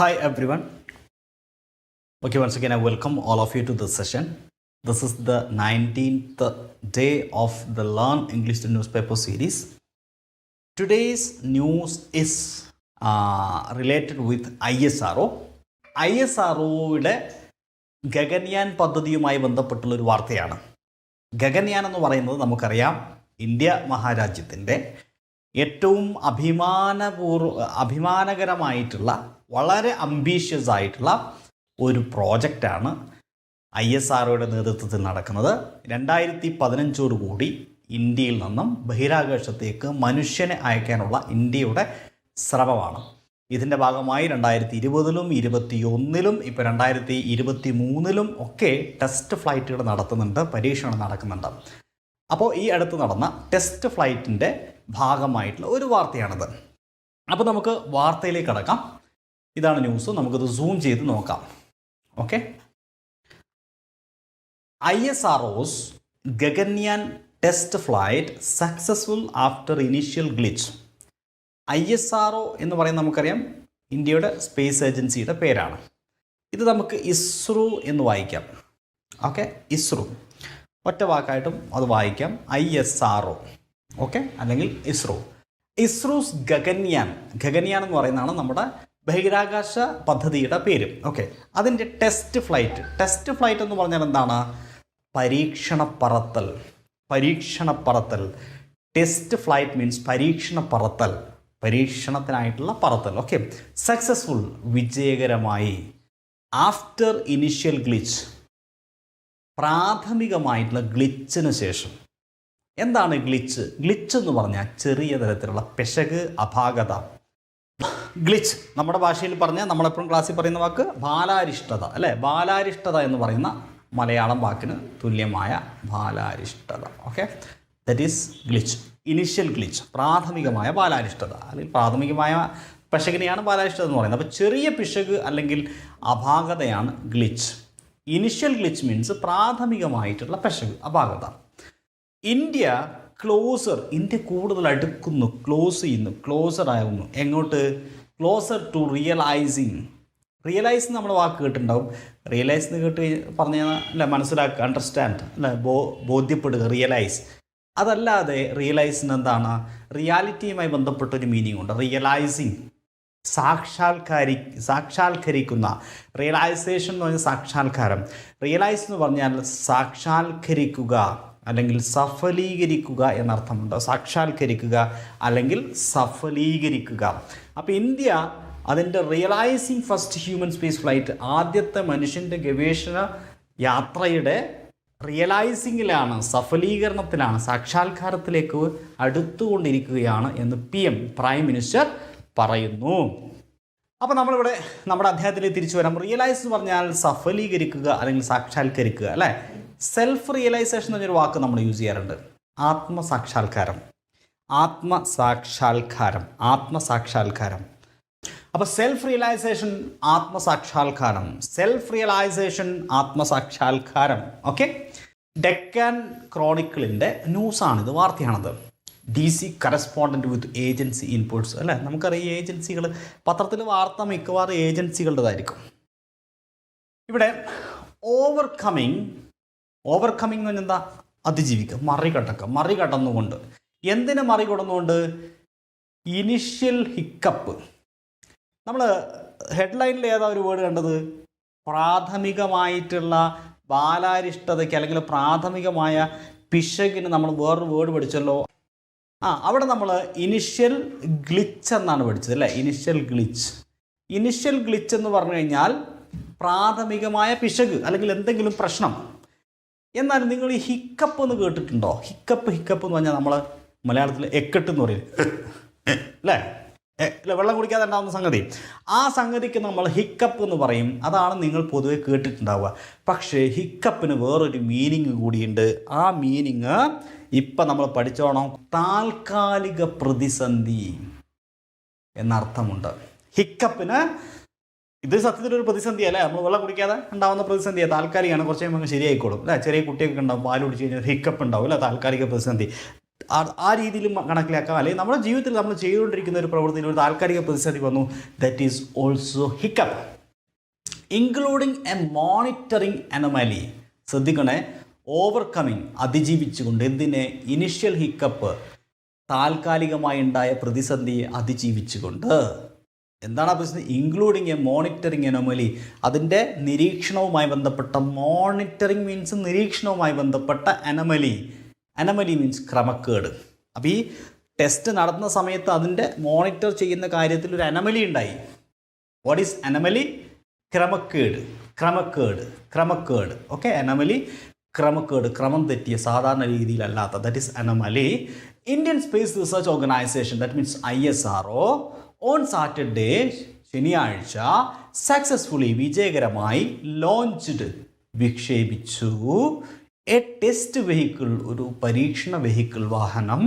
Hi everyone. Okay, once again I welcome all of you to this session. This is the 19th day of the Learn English the Newspaper series. Today's news is related with ISRO. ISROയുടെ Gaganyaan പദ്ധതിയുമായി ബന്ധപ്പെട്ടുള്ളൊരു വാർത്തയാണ്. ഗഗൻയാൻ എന്ന് പറയുന്നത് നമുക്കറിയാം India മഹാരാജ്യത്തിൻ്റെ ഏറ്റവും അഭിമാനകരമായിട്ടുള്ള വളരെ ambitious ആയിട്ടുള്ള ഒരു പ്രോജക്റ്റാണ് ISROയുടെ നേതൃത്വത്തിൽ നടക്കുന്നത്. 2015 കൂടി ഇന്ത്യയിൽ നിന്നും ബഹിരാകാശത്തേക്ക് മനുഷ്യനെ അയക്കാനുള്ള ഇന്ത്യയുടെ ശ്രമമാണ്. ഇതിൻ്റെ ഭാഗമായി 2020-ലും 2021-ലും ഇപ്പോൾ 2023-ലും ഒക്കെ ടെസ്റ്റ് ഫ്ലൈറ്റുകൾ നടത്തുന്നുണ്ട്, പരീക്ഷണം നടക്കുന്നുണ്ട്. അപ്പോൾ ഈ അടുത്ത് നടന്ന ടെസ്റ്റ് ഫ്ലൈറ്റിൻ്റെ ഭാഗമായിട്ടുള്ള ഒരു വാർത്തയാണിത്. അപ്പോൾ നമുക്ക് വാർത്തയിലേക്ക് കടക്കാം. ഇതാണ് ന്യൂസ്. നമുക്കത് സൂം ചെയ്ത് നോക്കാം. Okay. ISRO's Gaganyaan test flight successful after initial glitch. ISRO എന്ന് പറയുന്നത് നമുക്കറിയാം ഇന്ത്യയുടെ സ്പേസ് ഏജൻസിയുടെ പേരാണ്. ഇത് നമുക്ക് ഇസ്രോ എന്ന് വായിക്കാം. ഓക്കെ, ഇസ്രോ ഒറ്റ വാക്കായിട്ടും അത് വായിക്കാം, ISRO. ഓക്കെ, അല്ലെങ്കിൽ ഇസ്രോ. ഇസ്രോസ് ഗഗൻയാൻ എന്ന് പറയുന്നതാണ് നമ്മുടെ ബഹിരാകാശ പദ്ധതിയുടെ പേര്. ഓക്കെ, അതിൻ്റെ ടെസ്റ്റ് ഫ്ലൈറ്റ് എന്ന് പറഞ്ഞാൽ എന്താണ്? പരീക്ഷണ പറത്തൽ. ടെസ്റ്റ് ഫ്ലൈറ്റ് മീൻസ് പരീക്ഷണത്തിനായിട്ടുള്ള പറത്തൽ. ഓക്കെ, സക്സസ്ഫുൾ, വിജയകരമായി. ആഫ്റ്റർ ഇനിഷ്യൽ ഗ്ലിച്ച്, പ്രാഥമികമായിട്ടുള്ള ഗ്ലിച്ചിന് ശേഷം. എന്താണ് ഗ്ലിച്ച് എന്ന് പറഞ്ഞാൽ ചെറിയ തരത്തിലുള്ള പിശക്, അപാകത. ഗ്ലിച്ച് നമ്മുടെ ഭാഷയിൽ പറഞ്ഞാൽ നമ്മളെപ്പോഴും ക്ലാസ്സിൽ പറയുന്ന വാക്ക് ബാലാരിഷ്ടത, അല്ലേ? ബാലാരിഷ്ടത എന്ന് പറയുന്ന മലയാളം വാക്കിന് തുല്യമായ ബാലാരിഷ്ടത. Okay, that is glitch. Initial glitch, പ്രാഥമികമായ ബാലാരിഷ്ടത അല്ലെങ്കിൽ പ്രാഥമികമായ പിശകിനെയാണ് ബാലാരിഷ്ടത എന്ന് പറയുന്നത്. അപ്പോൾ ചെറിയ പിശക് അല്ലെങ്കിൽ അപാകതയാണ് ഗ്ലിച്ച്. ഇനിഷ്യൽ ഗ്ലിച്ച് മീൻസ് പ്രാഥമികമായിട്ടുള്ള പിശക്, അപാകത. ഇന്ത്യ കൂടുതൽ അടുക്കുന്നു, ക്ലോസർ ആകുന്നു. എങ്ങോട്ട്? ക്ലോസർ ടു റിയലൈസ് നമ്മൾ വാക്ക് കേട്ടിട്ടുണ്ടാവും. റിയലൈസ് എന്ന് കേട്ട് പറഞ്ഞാൽ അല്ല, മനസ്സിലാക്കുക, അണ്ടർസ്റ്റാൻഡ്, അല്ല, ബോധ്യപ്പെടുക, റിയലൈസ്. അതല്ലാതെ റിയലൈസിന് എന്താണ്? റിയാലിറ്റിയുമായി ബന്ധപ്പെട്ടൊരു മീനിങ് ഉണ്ട്. റിയലൈസിങ്, സാക്ഷാത്കരിക്കുന്ന. റിയലൈസേഷൻ എന്ന് പറഞ്ഞാൽ സാക്ഷാത്കാരം. റിയലൈസ് എന്ന് പറഞ്ഞാൽ സാക്ഷാത്കരിക്കുക അല്ലെങ്കിൽ സഫലീകരിക്കുക എന്നർത്ഥമുണ്ട്. സാക്ഷാത്കരിക്കുക അല്ലെങ്കിൽ സഫലീകരിക്കുക. അപ്പോൾ ഇന്ത്യ അതിൻ്റെ realising first human space flight, ആദ്യത്തെ മനുഷ്യൻ്റെ ഗവേഷണ യാത്രയുടെ റിയലൈസിങ്ങിലാണ്, സഫലീകരണത്തിലാണ്, സാക്ഷാത്കാരത്തിലേക്ക് അടുത്തുകൊണ്ടിരിക്കുകയാണ് എന്ന് പ്രൈം മിനിസ്റ്റർ പറയുന്നു. അപ്പോൾ നമ്മളിവിടെ നമ്മുടെ അധ്യായത്തിലേക്ക് തിരിച്ചു വരാം. റിയലൈസ് എന്ന് പറഞ്ഞാൽ സഫലീകരിക്കുക അല്ലെങ്കിൽ സാക്ഷാത്കരിക്കുക, അല്ലേ? സെൽഫ് റിയലൈസേഷൻ എന്നൊരു വാക്ക് നമ്മൾ യൂസ് ചെയ്യാറുണ്ട്. ആത്മസാക്ഷാത്കാരം. അപ്പോൾ സെൽഫ് റിയലൈസേഷൻ, ആത്മസാക്ഷാത്കാരം. ഓക്കെ, ഡെക്കാൻ ക്രോണിക്കിളിൻ്റെ ന്യൂസാണിത്, വാർത്തയാണത്. DC correspondent with agency inputs, അല്ലേ? നമുക്കറിയാം ഏജൻസികൾ, പത്രത്തിൽ വാർത്ത മിക്കവാറും ഏജൻസികളുടേതായിരിക്കും. ഇവിടെ ഓവർകമ്മിങ് എന്ന് പറഞ്ഞാൽ എന്താ? അതിജീവിക്കുക, മറികടന്നുകൊണ്ട്. എന്തിനെ മറികടന്നുകൊണ്ട്? Initial hiccup. നമ്മൾ ഹെഡ്ലൈനിൽ ഏതാ ഒരു വേർഡ് കണ്ടത്? പ്രാഥമികമായിട്ടുള്ള ബാലാരിഷ്ടതയ്ക്ക് അല്ലെങ്കിൽ പ്രാഥമികമായ പിശകിന് നമ്മൾ വേറൊരു വേർഡ് പഠിച്ചല്ലോ. അവിടെ നമ്മൾ ഇനിഷ്യൽ ഗ്ലിച്ച് എന്നാണ് പഠിച്ചത്, അല്ലേ? ഇനിഷ്യൽ ഗ്ലിച്ച് എന്ന് പറഞ്ഞു കഴിഞ്ഞാൽ പ്രാഥമികമായ പിശക് അല്ലെങ്കിൽ എന്തെങ്കിലും പ്രശ്നം. എന്നാൽ നിങ്ങൾ ഈ ഹിക്കപ്പ് എന്ന് കേട്ടിട്ടുണ്ടോ? ഹിക്കപ്പ് എന്ന് പറഞ്ഞാൽ നമ്മൾ മലയാളത്തിൽ എക്കെട്ട് എന്ന് പറയും, അല്ലേ? വെള്ളം കുടിക്കാതെ ഉണ്ടാകുന്ന സംഗതി. ആ സംഗതിക്ക് നമ്മൾ ഹിക്കപ്പ് എന്ന് പറയും. അതാണ് നിങ്ങൾ പൊതുവെ കേട്ടിട്ടുണ്ടാവുക. പക്ഷേ ഹിക്കപ്പിന് വേറൊരു മീനിങ് കൂടിയുണ്ട്. ആ മീനിങ് ഇപ്പം നമ്മൾ പഠിച്ചോണം. താൽക്കാലിക പ്രതിസന്ധി എന്നർത്ഥമുണ്ട്. ഹിക്കപ്പിന് ഇത് സത്യത്തിലൊരു പ്രതിസന്ധി അല്ലേ? നമ്മൾ വെള്ളം കുടിക്കാതെ ഉണ്ടാകുന്ന പ്രതിസന്ധിയാണ്, താൽക്കാലികമാണ്. കുറച്ച് കഴിയുമ്പോൾ ശരിയായിക്കോളും, അല്ലേ? ചെറിയ കുട്ടിയൊക്കെ ഉണ്ടാവും, പാൽ കുടിച്ച് കഴിഞ്ഞാൽ ഹിക്കപ്പ് ഉണ്ടാവും, അല്ലേ? താൽക്കാലിക പ്രതിസന്ധി. ആ രീതിയിലും കണക്കിലാക്കാം. അല്ലെങ്കിൽ നമ്മുടെ ജീവിതത്തിൽ നമ്മൾ ചെയ്തുകൊണ്ടിരിക്കുന്ന ഒരു പ്രവൃത്തിയിൽ ഒരു താൽക്കാലിക പ്രതിസന്ധി വന്നു, that is also hiccup. Including A monitoring anomaly. ശ്രദ്ധിക്കണേ, ഓവർകമ്മിങ്, അതിജീവിച്ചുകൊണ്ട്. എന്തിനെ? ഇനിഷ്യൽ ഹിക്കപ്പ്, താൽക്കാലികമായി ഉണ്ടായ പ്രതിസന്ധിയെ അതിജീവിച്ചുകൊണ്ട്. എന്താണ് ആ പ്രതിസന്ധി? Including A monitoring anomaly. അതിൻ്റെ നിരീക്ഷണവുമായി ബന്ധപ്പെട്ട, മോണിറ്ററിങ് മീൻസ് നിരീക്ഷണവുമായി ബന്ധപ്പെട്ട അനോമലി. അനോമലി മീൻസ് ക്രമക്കേട്. അപ്പോൾ ഈ ടെസ്റ്റ് നടത്തുന്ന സമയത്ത് അതിൻ്റെ മോണിറ്റർ ചെയ്യുന്ന കാര്യത്തിൽ ഒരു അനോമലി ഉണ്ടായി. What is anomaly? ക്രമക്കേട്, ക്രമക്കേട്, ക്രമക്കേട്. ഓക്കെ, അനോമലി ക്രമക്കേട്, ക്രമം തെറ്റിയ, സാധാരണ രീതിയിലല്ലാത്ത, that is anomaly. Indian space research organisation, that means ISRO, on Saturday, ശനിയാഴ്ച, സക്സസ്ഫുള്ളി, വിജയകരമായി, ലോഞ്ച്ഡ്, വിക്ഷേപിച്ചു, എ ടെസ്റ്റ് വെഹിക്കിൾ, ഒരു പരീക്ഷണ വെഹിക്കിൾ, വാഹനം,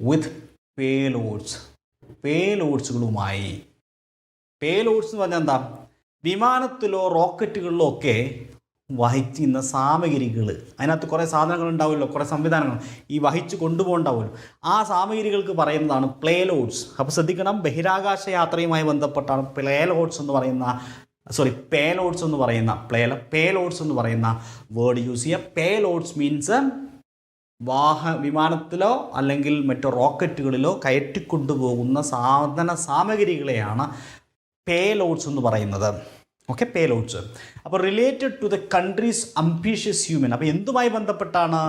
വിത്ത് പേലോഡ്സ്, പേലോഡ്സുകളുമായി. പേലോഡ്സ് എന്ന് പറഞ്ഞാൽ എന്താ? വിമാനത്തിലോ റോക്കറ്റുകളിലോ ഒക്കെ വഹിക്കുന്ന സാമഗ്രികൾ. അതിനകത്ത് കുറേ സാധനങ്ങൾ ഉണ്ടാവുമല്ലോ, കുറേ സംവിധാനങ്ങൾ ഈ വഹിച്ച് കൊണ്ടുപോകുന്നുണ്ടാവുമല്ലോ. ആ സാമഗ്രികൾക്ക് പറയുന്നതാണ് പേലോഡ്സ്. അപ്പോൾ ശ്രദ്ധിക്കണം, ബഹിരാകാശ യാത്രയുമായി ബന്ധപ്പെട്ടാണ് പേലോഡ്സ് എന്ന് പറയുന്ന പേലോഡ്സ് എന്ന് പറയുന്ന പേലോഡ്സ് എന്ന് പറയുന്ന വേർഡ് യൂസ് ചെയ്യുക. പേലോഡ്സ് മീൻസ് വിമാനത്തിലോ അല്ലെങ്കിൽ മറ്റു റോക്കറ്റുകളിലോ കയറ്റിക്കൊണ്ടുപോകുന്ന സാമഗ്രികളെയാണ് പേലോഡ്സ് എന്ന് പറയുന്നത്. Okay, payloads. അപ്പോൾ related to the countries ambitious human. അപ്പോൾ എന്തുമായി ബന്ധപ്പെട്ടാണ്?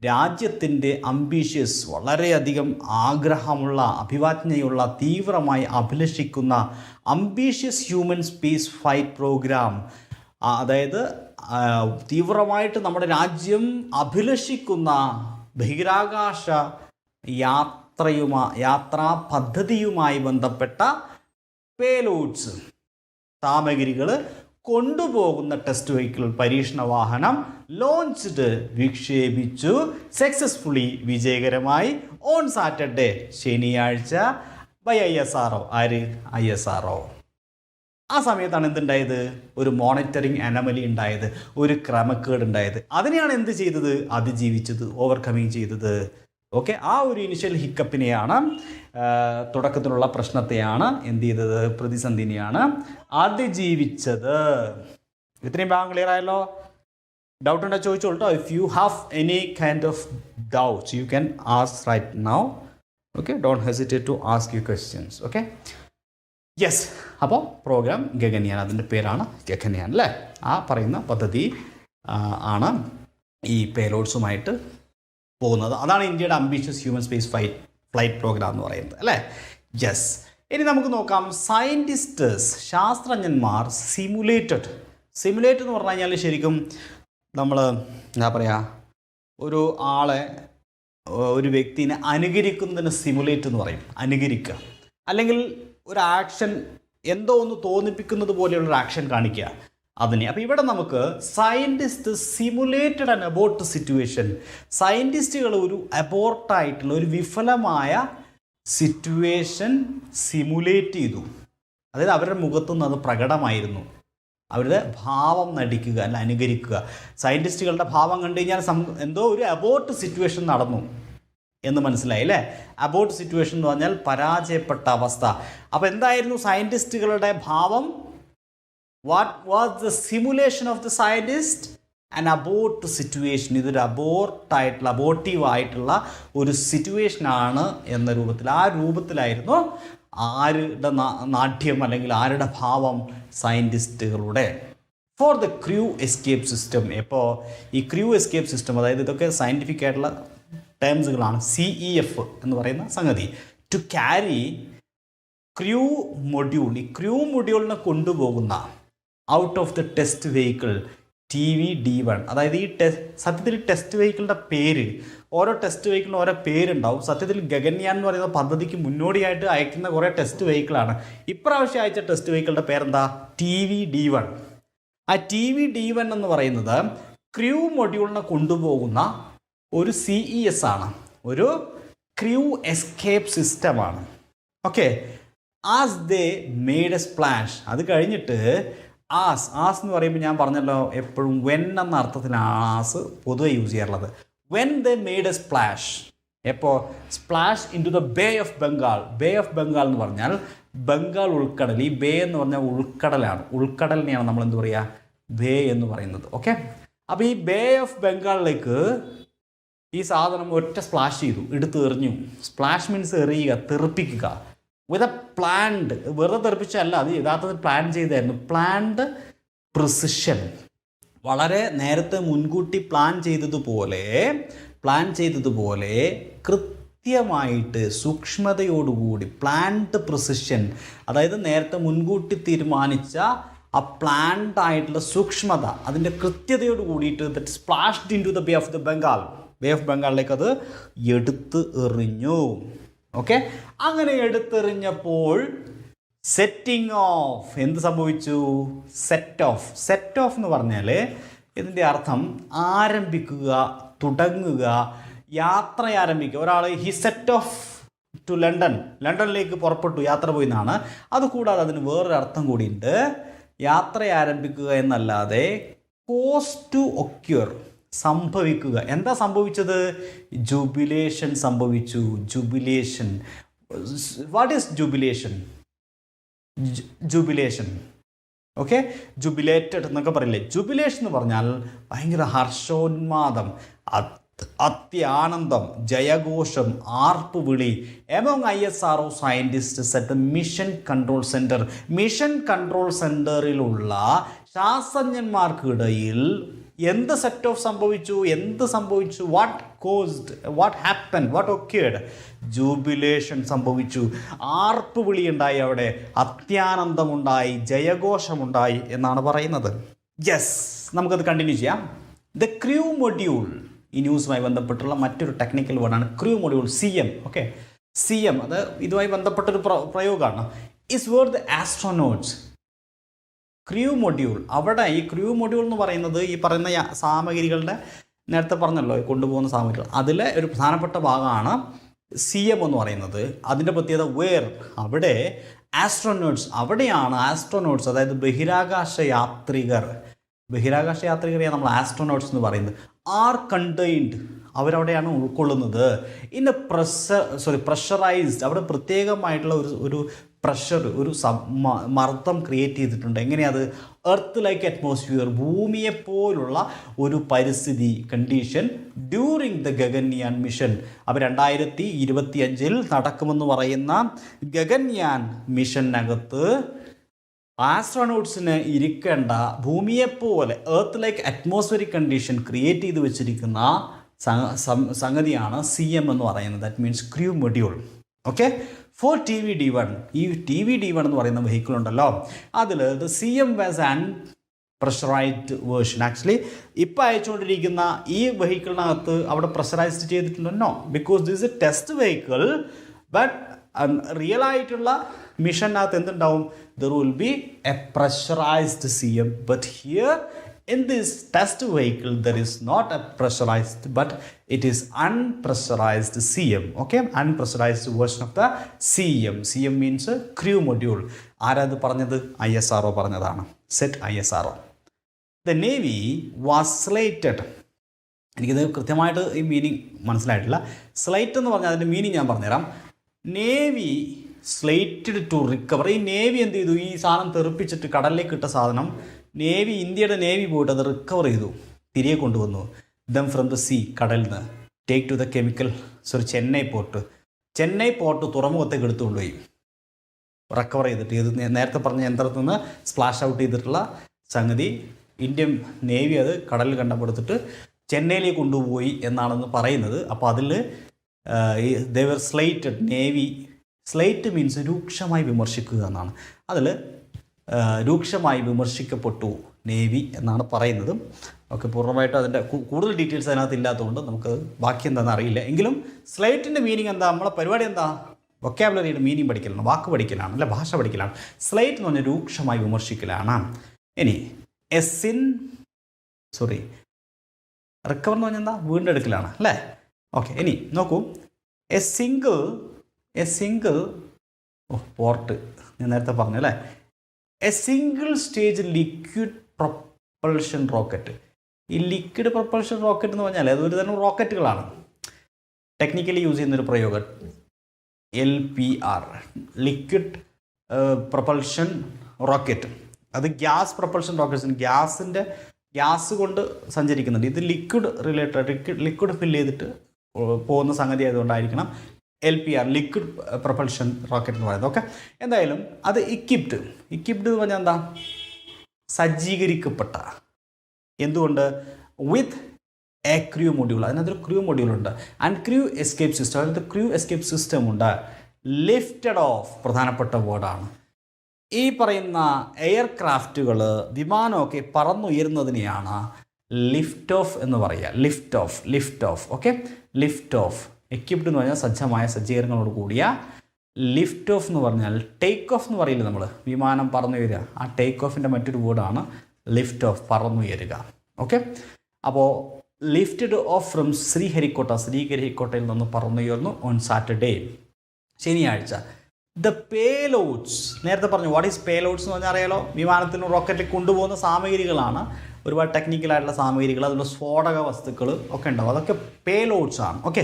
രാജ്യത്തിൻ്റെ അംബീഷ്യസ്, വളരെയധികം ആഗ്രഹമുള്ള, അഭിവാജ്ഞയുള്ള, തീവ്രമായി അഭിലഷിക്കുന്ന ambitious human space flight programme. അതായത് തീവ്രമായിട്ട് നമ്മുടെ രാജ്യം അഭിലഷിക്കുന്ന ബഹിരാകാശ യാത്രാ പദ്ധതിയുമായി ബന്ധപ്പെട്ട പേലോഡ്സ്, സാമഗ്രികൾ കൊണ്ടുപോകുന്ന ടെസ്റ്റ് വെഹിക്കിൾ, പരീക്ഷണ വാഹനം, ലോഞ്ച്ഡ്, വിക്ഷേപിച്ചു, സക്സസ്ഫുള്ളി, വിജയകരമായി, ഓൺ സാറ്റർഡേ, ശനിയാഴ്ച, ബൈ ISRO. ആര്? ISRO. ആ സമയത്താണ് എന്തുണ്ടായത്? ഒരു മോണിറ്ററിങ് അനോമലി ഉണ്ടായത്, ഒരു ക്രമക്കേട് ഉണ്ടായത്. അതിനെയാണ് എന്ത് ചെയ്തത്? അതിജീവിച്ചത്, ഓവർകമ്മിങ് ചെയ്തത്. ഓക്കെ, ആ ഒരു ഇനിഷ്യൽ ഹിക്കപ്പിനെയാണ്, തുടക്കത്തിലുള്ള പ്രശ്നത്തെയാണ് എന്ത് ചെയ്തത്? പ്രതിസന്ധിനെയാണ് അതിജീവിച്ചത്. ഇത്രയും ഭാഗം ക്ലിയർ ആയല്ലോ? ഡൗട്ട് ഉണ്ടോ ചോദിച്ചോളൂ. If you have any kind of doubts you can ask right now. Okay, don't hesitate to ask you questions. Okay, yes. അപ്പോൾ പ്രോഗ്രാം ഗഗൻയാൻ, അതിൻ്റെ പേരാണ് ഗഗൻയാൻ അല്ലേ? ആ പറയുന്ന പദ്ധതി ആണ് ഈ പേലോഡ്സുമായിട്ട് പോകുന്നത്. അതാണ് ഇന്ത്യയുടെ ambitious human space flight program എന്ന് പറയുന്നത് അല്ലേ? യെസ്. ഇനി നമുക്ക് നോക്കാം, സയൻറ്റിസ്റ്റേഴ്സ്, ശാസ്ത്രജ്ഞന്മാർ സിമുലേറ്റഡ് എന്ന് പറഞ്ഞു കഴിഞ്ഞാൽ ശരിക്കും നമ്മൾ എന്താ പറയുക, ഒരു വ്യക്തിനെ അനുകരിക്കുന്നതിന് സിമുലേറ്റ് എന്ന് പറയും. അനുകരിക്കുക, അല്ലെങ്കിൽ ഒരു ആക്ഷൻ, എന്തോ ഒന്ന് തോന്നിപ്പിക്കുന്നത് പോലെയുള്ളൊരു ആക്ഷൻ കാണിക്കുക, അതിനെ. അപ്പോൾ ഇവിടെ നമുക്ക് scientist simulated an abort situation. സയൻറ്റിസ്റ്റുകൾ ഒരു അബോർട്ടായിട്ടുള്ള, ഒരു വിഫലമായ സിറ്റുവേഷൻ സിമുലേറ്റ് ചെയ്തു. അതായത് അവരുടെ മുഖത്തുനിന്ന് അത് പ്രകടമായിരുന്നു. അവരുടെ ഭാവം നടിക്കുക, അല്ല അനുകരിക്കുക. സയൻറ്റിസ്റ്റുകളുടെ ഭാവം കണ്ടു കഴിഞ്ഞാൽ എന്തോ ഒരു അബോർട്ട് സിറ്റുവേഷൻ നടന്നു എന്ന് മനസ്സിലായി അല്ലേ? അബോർട്ട് സിറ്റുവേഷൻ എന്ന് പറഞ്ഞാൽ പരാജയപ്പെട്ട അവസ്ഥ. അപ്പോൾ എന്തായിരുന്നു സയൻറ്റിസ്റ്റുകളുടെ ഭാവം? What was the simulation of the scientist? An abort situation. ഇതൊരു അബോർട്ടീവ് ആയിട്ടുള്ള ഒരു സിറ്റുവേഷനാണ് എന്ന രൂപത്തിൽ, ആ രൂപത്തിലായിരുന്നു ആരുടെ നാട്യം അല്ലെങ്കിൽ ആരുടെ ഭാവം? സയൻറ്റിസ്റ്റുകളുടെ. For the crew escape system. ഇപ്പോൾ ഈ ക്രൂ എസ്കേപ്പ് സിസ്റ്റം, അതായത് ഇതൊക്കെ സയൻറ്റിഫിക് ആയിട്ടുള്ള ടേംസുകളാണ്. CEF എന്ന് പറയുന്ന സംഗതി. ടു ക്യാരി ക്രൂ മൊഡ്യൂൾ, ഈ ക്രൂ മൊഡ്യൂളിനെ കൊണ്ടുപോകുന്ന out of the test vehicle TVD1. അതായത് ഈ സത്യത്തിൽ ടെസ്റ്റ് വെഹിക്കിളിൻ്റെ പേര്, ഓരോ ടെസ്റ്റ് വെഹിക്കിളിന് ഓരോ പേരുണ്ടാവും. സത്യത്തിൽ ഗഗൻയാൻ എന്ന് പറയുന്ന പദ്ധതിക്ക് മുന്നോടിയായിട്ട് അയക്കുന്ന കുറേ ടെസ്റ്റ് വെഹിക്കിളാണ്. ഇപ്രാവശ്യം അയച്ച ടെസ്റ്റ് വെഹിക്കിളിൻ്റെ പേരെന്താ? TVD1. ആ TVD1 എന്ന് പറയുന്നത് ക്രൂ മൊഡ്യൂളിനെ കൊണ്ടുപോകുന്ന ഒരു CES ആണ്, ഒരു ക്രൂ എസ്കേപ്പ് സിസ്റ്റമാണ്. Okay, as they made a splash. അത് കഴിഞ്ഞിട്ട് ആസ് എന്ന് പറയുമ്പോൾ ഞാൻ പറഞ്ഞല്ലോ എപ്പോഴും വെൻ എന്ന അർത്ഥത്തിലാണ് ആസ് പൊതുവെ യൂസ് ചെയ്യാറുള്ളത്. When they made a splash, എപ്പോൾ splash into the bay of Bengal. Bay of Bengal എന്ന് പറഞ്ഞാൽ ബംഗാൾ ഉൾക്കടൽ. ഈ ബേ എന്ന് പറഞ്ഞാൽ ഉൾക്കടലാണ്. ഉൾക്കടലിനെയാണ് നമ്മൾ എന്ത് പറയുക, ബേ എന്ന് പറയുന്നത്. ഓക്കെ, അപ്പോൾ ഈ ബേ ഓഫ് ബംഗാളിലേക്ക് ഈ സാധനം ഒറ്റ സ്പ്ലാഷ് ചെയ്തു, എടുത്ത് എറിഞ്ഞു. സ്പ്ലാഷ് മീൻസ് എറിയുക, തെറിപ്പിക്കുക. വിത്ത് എ പ്ലാൻഡ്, വെറുതെ തെറിപ്പിച്ചല്ല, അത് യഥാർത്ഥത്തിൽ പ്ലാൻ ചെയ്തായിരുന്നു. പ്ലാൻഡ് പ്രിസിഷൻ, വളരെ നേരത്തെ മുൻകൂട്ടി പ്ലാൻ ചെയ്തതുപോലെ കൃത്യമായിട്ട് സൂക്ഷ്മതയോടുകൂടി, പ്ലാൻഡ് പ്രിസിഷൻ, അതായത് നേരത്തെ മുൻകൂട്ടി തീരുമാനിച്ച ആ പ്ലാൻഡ് ആയിട്ടുള്ള സൂക്ഷ്മത, അതിൻ്റെ കൃത്യതയോട് കൂടിയിട്ട് that splashed into the bay of the Bengal. Bay of ബംഗാളിലേക്ക് അത് എടുത്ത് എറിഞ്ഞു. ഓക്കെ, അങ്ങനെ എടുത്തെറിഞ്ഞപ്പോൾ സെറ്റിംഗ് ഓഫ്, എന്ത് സംഭവിച്ചു? സെറ്റ് ഓഫ് എന്ന് പറഞ്ഞാൽ ഇതിൻ്റെ അർത്ഥം ആരംഭിക്കുക, തുടങ്ങുക, യാത്ര ആരംഭിക്കുക. ഒരാൾ ഹി സെറ്റ് ഓഫ് ടു ലണ്ടനിലേക്ക് പുറപ്പെട്ടു, യാത്ര പോയി എന്നാണ്. അതുകൂടാതെ അതിന് വേറൊരു അർത്ഥം കൂടിയുണ്ട്. യാത്ര ആരംഭിക്കുക എന്നല്ലാതെ കോസ് ടു ഒക്യൂർ, സംഭവിക്കുക. എന്താ സംഭവിച്ചത്? ജുബിലേഷൻ സംഭവിച്ചു. Jubilation, what is jubilation? Okay, jubilated എന്നൊക്കെ പറയില്ലേ. ജുബിലേഷൻ എന്ന് പറഞ്ഞാൽ ഭയങ്കര ഹർഷോന്മാദം, അത്യാനന്ദം, ജയഘോഷം, ആർപ്പുവിളി. Among ISRO scientists at the mission control സെൻറ്ററിലുള്ള ശാസ്ത്രജ്ഞന്മാർക്കിടയിൽ എന്ത് സെറ്റ് ഓഫ് സംഭവിച്ചു? What happened, what occurred? Jubilation സംഭവിച്ചു. ആർപ്പുവിളി ഉണ്ടായി, അവിടെ അത്യാനന്ദമുണ്ടായി, ജയഘോഷമുണ്ടായി എന്നാണ് പറയുന്നത്. യെസ്, നമുക്കത് കണ്ടിന്യൂ ചെയ്യാം. ദ ക്രൂ മൊഡ്യൂൾ, ഈ ന്യൂസുമായി ബന്ധപ്പെട്ടുള്ള മറ്റൊരു ടെക്നിക്കൽ വേർഡാണ് crew module, CM. Okay, CM അത് ഇതുമായി ബന്ധപ്പെട്ടൊരു പ്രയോഗമാണ്. Is where the astronauts. Crew module, അവിടെ ഈ ക്രൂ മൊഡ്യൂൾ എന്ന് പറയുന്നത് ഈ പറയുന്ന സാമഗ്രികളുടെ, നേരത്തെ പറഞ്ഞല്ലോ കൊണ്ടുപോകുന്ന സാമഗ്രികൾ, അതിലെ ഒരു പ്രധാനപ്പെട്ട ഭാഗമാണ് CM എന്ന് പറയുന്നത്. അതിൻ്റെ പ്രത്യേകത വേർ, അവിടെ ആസ്ട്രോനോട്ട്സ്, അവിടെയാണ് ആസ്ട്രോനോട്ട്സ്, അതായത് ബഹിരാകാശ യാത്രികരെയാണ് നമ്മൾ ആസ്ട്രോനോട്ട്സ് എന്ന് പറയുന്നത്. ആർ കണ്ടെയ്ൻഡ്, അവരവിടെയാണ് ഉൾക്കൊള്ളുന്നത്. ഇൻ എ പ്രഷറൈസ്ഡ്, അവിടെ പ്രത്യേകമായിട്ടുള്ള ഒരു പ്രഷർ, ഒരു മർദ്ദം ക്രിയേറ്റ് ചെയ്തിട്ടുണ്ട്. എങ്ങനെയത്? എർത്ത് ലൈക്ക് അറ്റ്മോസ്ഫിയർ, ഭൂമിയെപ്പോലുള്ള ഒരു പരിസ്ഥിതി, condition during the Gaganyaan mission. അപ്പോൾ 2025 നടക്കുമെന്ന് പറയുന്ന ഗഗൻയാൻ മിഷനകത്ത് ആസ്ട്രോനോട്ട്സിന് ഇരിക്കേണ്ട ഭൂമിയെപ്പോലെ earth like atmospheric condition create ചെയ്ത് വെച്ചിരിക്കുന്ന സംഗതിയാണ് CM എന്ന് പറയുന്നത്. That means crew module. Okay, for TVD-1, ഈ TVD-1 എന്ന് പറയുന്ന വെഹിക്കിൾ ഉണ്ടല്ലോ, അതിൽ the CM was an pressurised version. Actually ഇപ്പോൾ അയച്ചുകൊണ്ടിരിക്കുന്ന ഈ വെഹിക്കിളിനകത്ത് അവിടെ പ്രഷറൈസ്ഡ് ചെയ്തിട്ടുണ്ടോ? Because this a test vehicle. But real ആയിട്ടുള്ള മിഷനകത്ത് എന്തുണ്ടാവും? There will be A pressurised CM. But here in this test vehicle there is not a pressurized, but it is unpressurized CM. Okay, unpressurized version of the CM means crew module. ആരത് പറഞ്ഞത്? ISRO പറഞ്ഞതാണ്. Set ISRO. The Navy was slated. എനിക്കിത് കൃത്യമായിട്ട് ഈ meaning മനസ്സിലായിട്ടില്ല. Slight എന്ന് പറഞ്ഞാൽ അതിൻ്റെ മീനിങ് ഞാൻ പറഞ്ഞുതരാം. Navy slated to recover. ഈ നേവി എന്ത് ചെയ്തു? ഈ സാധനം തെറിപ്പിച്ചിട്ട് കടലിലേക്ക് ഇട്ട സാധനം ഇന്ത്യയുടെ നേവി പോയിട്ട് അത് റിക്കവർ ചെയ്തു, തിരികെ കൊണ്ടുവന്നു. ദം ഫ്രം ദ സീ, കടലിൽ നിന്ന് take to the Chennai port തുറമുഖത്തേക്ക് എടുത്തുകൊണ്ടുപോയി റിക്കവർ ചെയ്തിട്ട്. ഇത് നേരത്തെ പറഞ്ഞ യന്ത്രത്തിൽ നിന്ന് സ്പ്ലാഷ് ഔട്ട് ചെയ്തിട്ടുള്ള സംഗതി ഇന്ത്യൻ നേവി അത് കടലിൽ കണ്ടപ്പെടുത്തിട്ട് ചെന്നൈയിലേക്ക് കൊണ്ടുപോയി എന്നാണെന്ന് പറയുന്നത്. അപ്പോൾ അതിൽ ദേ വർ സ്ലൈറ്റഡ്. നേവി സ്ലൈറ്റ് മീൻസ് രൂക്ഷമായി വിമർശിക്കുക എന്നാണ്. അതിൽ രൂക്ഷമായി വിമർശിക്കപ്പെട്ടു നേവി എന്നാണ് പറയുന്നത്. ഓക്കെ, പൂർണ്ണമായിട്ടും അതിൻ്റെ കൂടുതൽ ഡീറ്റെയിൽസ് അതിനകത്ത് ഇല്ലാത്തതുകൊണ്ട് നമുക്ക് ബാക്കി എന്താണെന്ന് അറിയില്ല. എങ്കിലും സ്ലൈറ്റിൻ്റെ മീനിങ് എന്താ? നമ്മളെ പരിപാടി എന്താ? വൊക്കാബുലറിയുടെ മീനിങ് പഠിക്കലാണ്, വാക്ക് പഠിക്കലാണ്, അല്ലെ ഭാഷ പഠിക്കലാണ്. സ്ലൈറ്റ് എന്ന് പറഞ്ഞാൽ രൂക്ഷമായി വിമർശിക്കലാണ്. ഇനി റിക്കവർ എന്ന് പറഞ്ഞാൽ എന്താ? വീണ്ടെടുക്കലാണ്, അല്ലേ? ഓക്കെ, ഇനി നോക്കൂ. എ സിംഗിൾ പോർട്ട് ഞാൻ നേരത്തെ പറഞ്ഞു, അല്ലേ? A single stage liquid propulsion rocket. ഈ ലിക്വിഡ് പ്രൊപ്പൽഷൻ റോക്കറ്റ് എന്ന് പറഞ്ഞാൽ അതൊരു തരം റോക്കറ്റുകളാണ്. ടെക്നിക്കലി യൂസ് ചെയ്യുന്നൊരു പ്രയോഗം LPR, ലിക്വിഡ് പ്രൊപ്പൽഷൻ റോക്കറ്റ്. അത് ഗ്യാസ് പ്രൊപ്പൽഷൻ റോക്കറ്റ്സിന് ഗ്യാസ് കൊണ്ട് സഞ്ചരിക്കുന്നുണ്ട്. ഇത് ലിക്വിഡ് ഫില്ല് ചെയ്തിട്ട് പോകുന്ന സംഗതി ആയതുകൊണ്ടായിരിക്കണം LPR, ലിക്വിഡ് പ്രൊപ്പൽഷൻ റോക്കറ്റ് എന്ന് പറയുന്നത്. ഓക്കെ, എന്തായാലും അത് ഇക്വിപ്ഡ് എന്ന് പറഞ്ഞാൽ എന്താ? സജ്ജീകരിക്കപ്പെട്ട. എന്തുകൊണ്ട്? With a crew module. അതിനകത്തൊരു ക്രൂ മൊഡ്യൂളുണ്ട്. And crew escape system. അതിനകത്ത് ക്രൂ എസ്കേപ്പ് സിസ്റ്റം ഉണ്ട്. ലിഫ്റ്റഡ് ഓഫ് പ്രധാനപ്പെട്ട വേർഡാണ്. ഈ പറയുന്ന എയർക്രാഫ്റ്റുകൾ, വിമാനമൊക്കെ പറന്നുയരുന്നതിനെയാണ് ലിഫ്റ്റ് ഓഫ് എന്ന് പറയുക. Lift of. Okay, lift of. Equipped എന്ന് പറഞ്ഞാൽ സജ്ജമായ സജ്ജീകരണങ്ങളോട് കൂടിയ. ലിഫ്റ്റ് ഓഫ് എന്ന് പറഞ്ഞാൽ ടേക്ക് ഓഫ് എന്ന് പറയില്ല നമ്മൾ, വിമാനം പറന്നുയരുക. ആ ടേക്ക് ഓഫിൻ്റെ മറ്റൊരു വേർഡാണ് ലിഫ്റ്റ് ഓഫ്, പറന്നുയരുക. ഓക്കെ, അപ്പോൾ ലിഫ്റ്റഡ് ഓഫ് ഫ്രം ശ്രീഹരിക്കോട്ടയിൽ നിന്ന് പറന്നുയർന്നു ഓൺ സാറ്റർഡേ, ശനിയാഴ്ച. ദ പേലോഡ്സ്, നേരത്തെ പറഞ്ഞു വാട്ട് ഈസ് പേലോഡ്സ് എന്ന് പറഞ്ഞാൽ അറിയാലോ, വിമാനത്തിനും റോക്കറ്റിൽ കൊണ്ടുപോകുന്ന സാമഗ്രികളാണ്. ഒരുപാട് ടെക്നിക്കലായിട്ടുള്ള സാമഗ്രികൾ, അതിലുള്ള സ്ഫോടക വസ്തുക്കൾ ഒക്കെ ഉണ്ടാവും. അതൊക്കെ പേലോഡ്സ് ആണ്. ഓക്കെ,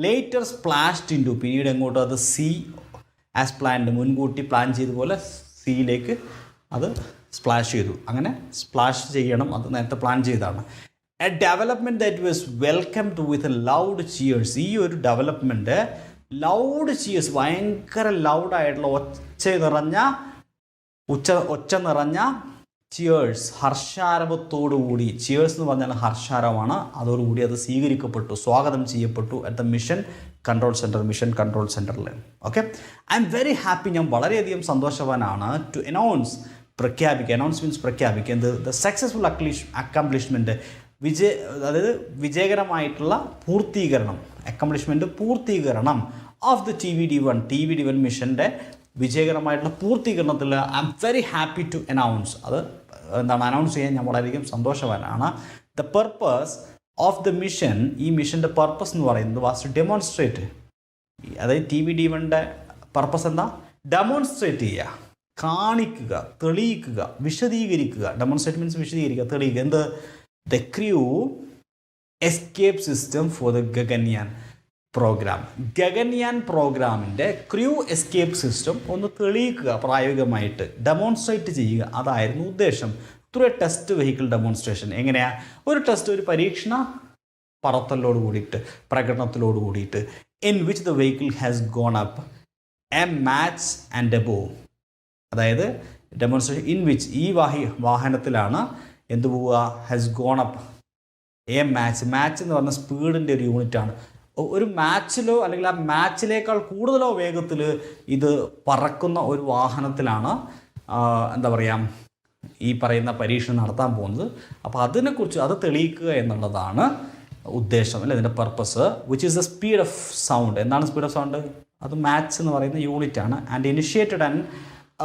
ലേറ്റർ സ്പ്ലാഷ്ഡ് ഇൻ ടു, പിന്നീട് എങ്ങോട്ട്? അത് സീ ആസ് പ്ലാൻഡ്, മുൻകൂട്ടി പ്ലാൻ ചെയ്ത പോലെ സീയിലേക്ക് അത് സ്പ്ലാഷ് ചെയ്തു. അങ്ങനെ സ്പ്ലാഷ് ചെയ്യണം, അത് നേരത്തെ പ്ലാൻ ചെയ്തതാണ്. A development that was welcomed with loud cheers. ഈ ഒരു ഡെവലപ്മെൻറ്റ് ലൗഡ് ചിയേഴ്സ്, ഭയങ്കര ലൗഡായിട്ടുള്ള ഒച്ച നിറഞ്ഞ ചിയേഴ്സ്, ഹർഷാരവത്തോടുകൂടി. ചിയേഴ്സ് എന്ന് പറഞ്ഞാൽ ഹർഷാരവമാണ്. അതോടുകൂടി അത് സ്വീകരിക്കപ്പെട്ടു, സ്വാഗതം ചെയ്യപ്പെട്ടു അറ്റ് ദ മിഷൻ കൺട്രോൾ സെൻറ്ററിൽ. Okay, I am very happy, ഞാൻ വളരെയധികം സന്തോഷവാനാണ്. ടു അനൗൺസ്, പ്രഖ്യാപിക്കുക. അനൗൺസ് മീൻസ് പ്രഖ്യാപിക്കുക. എന്ത്? ദ സക്സസ്ഫുൾ അക്കംപ്ലിഷ്മെൻറ്റ്, അതായത് വിജയകരമായിട്ടുള്ള പൂർത്തീകരണം, പൂർത്തീകരണം ഓഫ് ദ TVD1 മിഷൻ്റെ വിജയകരമായിട്ടുള്ള പൂർത്തീകരണത്തിൽ I am very happy to announce. അത് എന്താണ്? അനൗൺസ് ചെയ്യാൻ ഞാൻ വളരെയധികം സന്തോഷവാനാണ്. The purpose of the mission, ഈ മിഷൻ്റെ പർപ്പസ് എന്ന് പറയുന്നത് വാസ് ടു ഡെമോൺസ്ട്രേറ്റ്. അതായത് TVD1 പർപ്പസ് എന്താ? ഡെമോൺസ്ട്രേറ്റ് ചെയ്യുക, കാണിക്കുക, തെളിയിക്കുക, വിശദീകരിക്കുക. ഡെമോൺസ്ട്രേറ്റ് മീൻസ് വിശദീകരിക്കുക, തെളിയിക്കുക. എന്ത്? The crew escape system for the Gaganyaan പ്രോഗ്രാമിൻ്റെ ക്രൂ എസ്കേപ്പ് സിസ്റ്റം ഒന്ന് തെളിയിക്കുക, പ്രായോഗികമായിട്ട് ഡെമോൺസ്ട്രേറ്റ് ചെയ്യുക. അതായിരുന്നു ഉദ്ദേശം. Through a test vehicle demonstration. എങ്ങനെയാണ്? ഒരു പരീക്ഷണ പറത്തലോട് കൂടിയിട്ട്, പ്രകടനത്തിലോട് കൂടിയിട്ട്. In which the vehicle has gone up a Mach and a bow. അതായത് ഡെമോൺസ്ട്രേഷൻ ഇൻ വിച്ച്, ഈ വാഹനത്തിലാണ് എന്ത് പോവുക? Has gone up a Mach എന്ന് പറഞ്ഞ സ്പീഡിൻ്റെ ഒരു യൂണിറ്റാണ്. ഒരു മാച്ചിലോ അല്ലെങ്കിൽ ആ മാച്ചിലേക്കാൾ കൂടുതലോ വേഗത്തിൽ ഇത് പറക്കുന്ന ഒരു വാഹനത്തിലാണ് എന്താ പറയുക ഈ പറയുന്ന പരീക്ഷണം നടത്താൻ പോകുന്നത്. അപ്പോൾ അതിനെക്കുറിച്ച് അത് തെളിയിക്കുക എന്നുള്ളതാണ് ഉദ്ദേശം, അല്ലേ? ഇതിൻ്റെ purpose. Which is the speed of sound. എന്താണ് സ്പീഡ് ഓഫ് സൗണ്ട്? അത് മാച്ച് എന്ന് പറയുന്ന യൂണിറ്റാണ്. And initiated and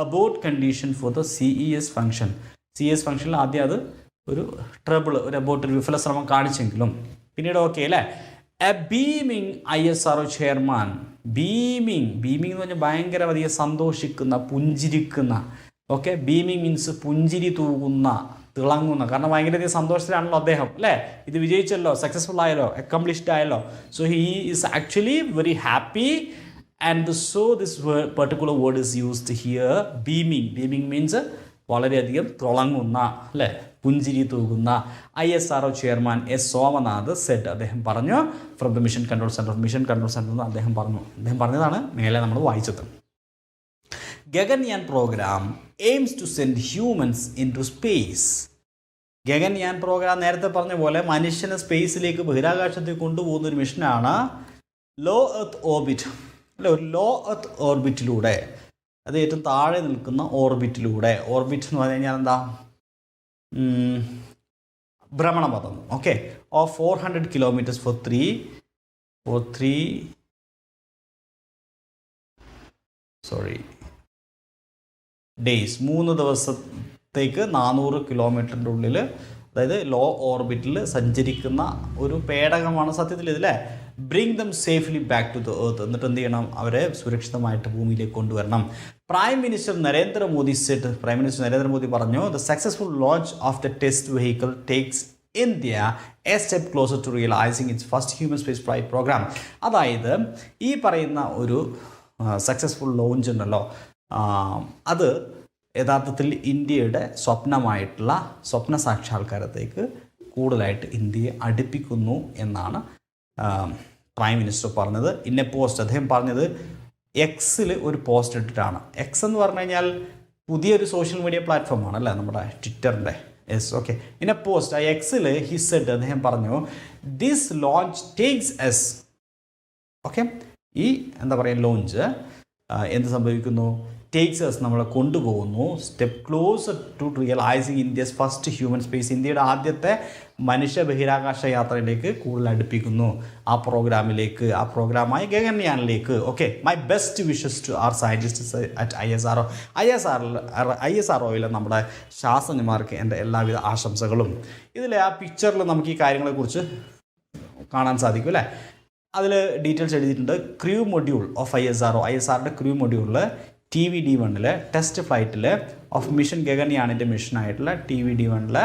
abort condition for the CES function. CES ഫംഗ്ഷനിൽ ആദ്യം അത് ഒരു അബോർട്ട്, ഒരു വിഫലശ്രമം കാണിച്ചെങ്കിലും പിന്നീട് ഓക്കെ അല്ലേ. A beaming ISRO chairman. Beaming എന്ന് പറഞ്ഞാൽ ഭയങ്കര അധികം സന്തോഷിക്കുന്ന, പുഞ്ചിരിക്കുന്ന. ഓക്കെ, ബീമിങ് മീൻസ് പുഞ്ചിരി തൂകുന്ന, തിളങ്ങുന്ന. കാരണം ഭയങ്കരധികം സന്തോഷത്തിലാണല്ലോ അദ്ദേഹം, അല്ലേ? ഇത് വിജയിച്ചല്ലോ, സക്സസ്ഫുൾ ആയല്ലോ, അക്കംപ്ലിഷ്ഡ് ആയല്ലോ. So he is actually very happy. And so this particular word is used here. Beaming means വളരെയധികം തിളങ്ങുന്ന, അല്ലേ? പുഞ്ചിരി തൂകുന്ന. ISRO chairman S. Somanath said, അദ്ദേഹം പറഞ്ഞു. From the mission control centre എന്ന് അദ്ദേഹം പറഞ്ഞതാണ് മേലെ നമ്മൾ വായിച്ചത്. Gaganyaan programme aims to send humans into space. Gaganyaan programme നേരത്തെ പറഞ്ഞ പോലെ മനുഷ്യനെ സ്പേസിലേക്ക്, ബഹിരാകാശത്തിൽ കൊണ്ടുപോകുന്ന ഒരു മിഷനാണ്. ലോ എർത്ത് ഓർബിറ്റ്, അല്ലെ? ഒരു ലോ എർത്ത് ഓർബിറ്റിലൂടെ, അത് ഏറ്റവും താഴെ നിൽക്കുന്ന ഓർബിറ്റിലൂടെ. ഓർബിറ്റ് എന്ന് പറഞ്ഞു കഴിഞ്ഞാൽ എന്താ? ഭ്രമണപഥം. Okay, of 400 kilometres for 3 days. 3 ദിവസത്തേക്ക് 400 കിലോമീറ്ററിൻ്റെ ഉള്ളിൽ, അതായത് ലോ ഓർബിറ്റിൽ സഞ്ചരിക്കുന്ന ഒരു പേടകമാണ് സത്യത്തിൽ ഇതിലെ. Bring them safely back to the earth. എന്നിട്ട് എന്ത് ചെയ്യണം? അവരെ സുരക്ഷിതമായിട്ട് ഭൂമിയിലേക്ക് കൊണ്ടുവരണം. പ്രൈം മിനിസ്റ്റർ നരേന്ദ്രമോദി പറഞ്ഞു, the successful launch of the test vehicle takes India A step closer to realising it's first human space flight programme. അതായത് ഈ പറയുന്ന ഒരു സക്സസ്ഫുൾ ലോഞ്ച് ഉണ്ടല്ലോ, അത് യഥാർത്ഥത്തിൽ ഇന്ത്യയുടെ സ്വപ്നമായിട്ടുള്ള സ്വപ്ന സാക്ഷാത്കാരത്തേക്ക് കൂടുതലായിട്ട് ഇന്ത്യയെ അടുപ്പിക്കുന്നു എന്നാണ് പ്രൈം മിനിസ്റ്റർ പറഞ്ഞത്. ഇന്ന പോസ്റ്റ് അദ്ദേഹം പറഞ്ഞത് എക്സിൽ ഒരു പോസ്റ്റ് ഇട്ടിട്ടാണ്. എക്സ് എന്ന് പറഞ്ഞു കഴിഞ്ഞാൽ പുതിയൊരു സോഷ്യൽ മീഡിയ പ്ലാറ്റ്ഫോമാണ് അല്ലേ, നമ്മുടെ ട്വിറ്ററിൻ്റെ. Yes, okay. ഇന്ന പോസ്റ്റ് ആ എക്സിൽ ഹിസെഡ് അദ്ദേഹം പറഞ്ഞു, this launch takes us, okay, ഈ എന്താ പറയുക ലോഞ്ച് എന്ത് സംഭവിക്കുന്നു, ടേക്സ് എസ് നമ്മളെ കൊണ്ടുപോകുന്നു step closer to realising India's first human space, ഇന്ത്യയുടെ ആദ്യത്തെ മനുഷ്യ ബഹിരാകാശ യാത്രയിലേക്ക് കൂടുതൽ അടുപ്പിക്കുന്നു, ആ പ്രോഗ്രാമിലേക്ക്, ആ പ്രോഗ്രാമായ ഗഗൻയാനിലേക്ക്. Okay, my best wishes to our scientist at ISRO നമ്മുടെ ശാസ്ത്രജ്ഞന്മാർക്ക് എൻ്റെ എല്ലാവിധ ആശംസകളും. ഇതിലെ ആ പിക്ചറിൽ നമുക്ക് ഈ കാര്യങ്ങളെക്കുറിച്ച് കാണാൻ സാധിക്കും അല്ലേ. അതിൽ ഡീറ്റെയിൽസ് എഴുതിയിട്ടുണ്ട്. ക്രൂ മൊഡ്യൂൾ ഓഫ് ISROയുടെ ക്രൂ മൊഡ്യൂളിൽ TVD-1 ടെസ്റ്റ് ഫ്ലൈറ്റിൽ ഓഫ് മിഷൻ ഗഗൻയാനിൻ്റെ മിഷനായിട്ടുള്ള TVD-1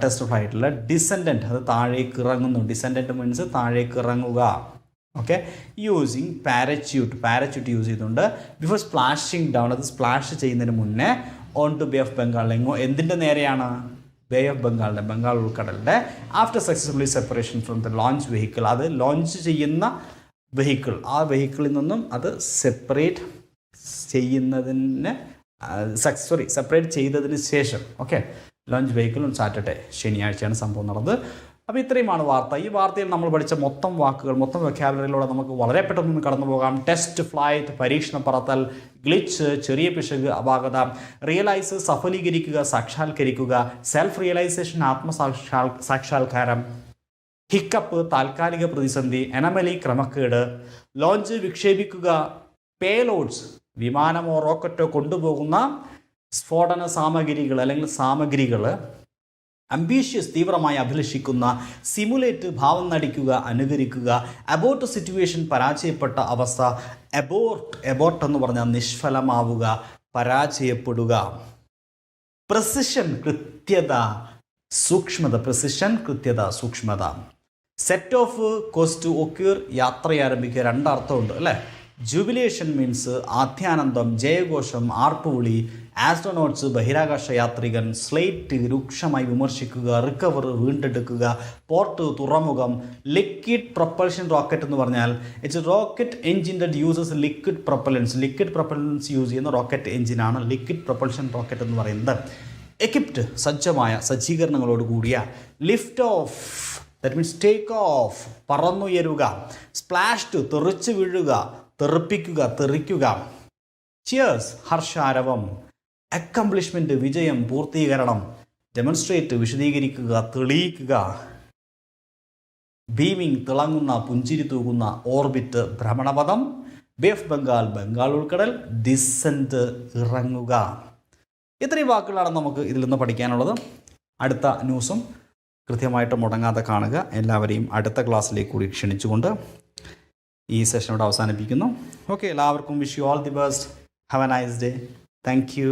ടെസ്റ്റ് ഫ്ലൈറ്റിൽ ഡിസെൻഡൻറ്റ്, അത് താഴേക്ക് ഇറങ്ങുന്നു. ഡിസെൻഡൻറ്റ് മീൻസ് താഴേക്ക് ഇറങ്ങുക. ഓക്കെ, യൂസിങ് പാരച്യൂട്ട് യൂസ് ചെയ്തുകൊണ്ട് ബിഫോർ സ്പ്ലാഷിങ് ഡൗൺ, അത് സ്പ്ലാഷ് ചെയ്യുന്നതിന് മുന്നേ on to bay of Bengal. എന്തിൻ്റെ നേരെയാണ്? ബേ ഓഫ് ബംഗാളിൻ്റെ, ബംഗാൾ ഉൾക്കടലിൻ്റെ. After successfully separation from the launch vehicle, അത് ലോഞ്ച് ചെയ്യുന്ന വെഹിക്കിൾ, ആ വെഹിക്കിളിൽ നിന്നും അത് സെപ്പറേറ്റ് ചെയ്തതിന് ശേഷം, okay, launch vehicle on Saturday, ശനിയാഴ്ചയാണ് സംഭവം നടന്നത്. അപ്പോൾ ഇത്രയുമാണ് വാർത്ത. ഈ വാർത്തയിൽ നമ്മൾ പഠിച്ച മൊത്തം വാക്കുകൾ, മൊത്തം വൊക്കാബുലറിയിലൂടെ നമുക്ക് വളരെ പെട്ടെന്ന് കടന്നു പോകാം. ടെസ്റ്റ് ഫ്ലൈറ്റ്, പരീക്ഷണ പറത്തൽ, ഗ്ലിച്ച്, ചെറിയ പിശക്, അപാകത, റിയലൈസ്, സഫലീകരിക്കുക, സാക്ഷാത്കരിക്കുക, സെൽഫ് റിയലൈസേഷൻ, സാക്ഷാത്കാരം, ഹിക്കപ്പ്, താൽക്കാലിക പ്രതിസന്ധി, എനമലി, ക്രമക്കേട്, ലോഞ്ച്, വിക്ഷേപിക്കുക, പേലോഡ്സ്, വിമാനമോ റോക്കറ്റോ കൊണ്ടുപോകുന്ന സ്ഫോടന സാമഗ്രികൾ അല്ലെങ്കിൽ സാമഗ്രികൾ, അംബീഷ്യസ്, തീവ്രമായി അഭിലഷിക്കുന്ന, സിമുലേറ്റ്, ഭാവം നടിക്കുക, അനുകരിക്കുക, അബോർട്ട് സിറ്റുവേഷൻ, പരാജയപ്പെട്ട അവസ്ഥ, എബോർട്ട് എന്ന് പറഞ്ഞാൽ നിഷ്ഫലമാവുക, പരാജയപ്പെടുക, പ്രിസിഷൻ, കൃത്യത, സൂക്ഷ്മത, പ്രിസിഷൻ, കൃത്യത, സൂക്ഷ്മത, സെറ്റ് ഓഫ്, കോസ്റ്റ്, ഒക്യൂർ, യാത്ര ആരംഭിക്കുക, രണ്ടർത്ഥമുണ്ട് അല്ലേ. ജൂബിലേഷൻ മീൻസ് ആദ്യാനന്ദം, ജയഘോഷം, ആർപ്പുവിളി, ആസ്ട്രോനോട്ട്സ്, ബഹിരാകാശ യാത്രികൻ, സ്ലേറ്റ്, രൂക്ഷമായി വിമർശിക്കുക, റിക്കവർ, വീണ്ടെടുക്കുക, പോർട്ട്, തുറമുഖം, ലിക്വിഡ് പ്രൊപ്പൽഷൻ റോക്കറ്റ് എന്ന് പറഞ്ഞാൽ it's rocket engine that uses liquid propellants use ചെയ്യുന്ന റോക്കറ്റ് എഞ്ചിനാണ് ലിക്വിഡ് പ്രൊപ്പൽഷൻ റോക്കറ്റ് എന്ന് പറയുന്നത്. എക്വിപ്ഡ്, സജ്ജമായ, സജ്ജീകരണങ്ങളോട് കൂടിയ. Lift off, that means take off, പറന്നുയരുക. സ്പ്ലാഷ്ഡ്, തെറിച്ച് വീഴുക, തെറിപ്പിക്കുക, തെറിക്കുക. ചിയേഴ്സ്, ഹർഷാരവം. അക്കംപ്ലിഷ്മെൻറ്റ്, വിജയം, പൂർത്തീകരണം. ഡെമോൺസ്ട്രേറ്റ്, വിശദീകരിക്കുക, തെളിയിക്കുക. ബീമിംഗ്, തിളങ്ങുന്ന, പുഞ്ചിരി തൂകുന്ന. ഓർബിറ്റ്, ഭ്രമണപഥം. ബേ ഓഫ് ബംഗാൾ, ബംഗാൾ ഉൾക്കടൽ. ഡിസെൻറ്റ്, ഇറങ്ങുക. ഇത്രയും വാക്കുകളാണ് നമുക്ക് ഇതിൽ നിന്ന് പഠിക്കാനുള്ളത്. അടുത്ത ന്യൂസും കൃത്യമായിട്ട് മുടങ്ങാതെ കാണുക. എല്ലാവരെയും അടുത്ത ക്ലാസ്സിലേക്ക് കൂടി ക്ഷണിച്ചുകൊണ്ട് ഈ സെഷനോട് അവസാനിപ്പിക്കുന്നു. ഓക്കെ, എല്ലാവർക്കും wish you all the best. Have A nice day. Thank you.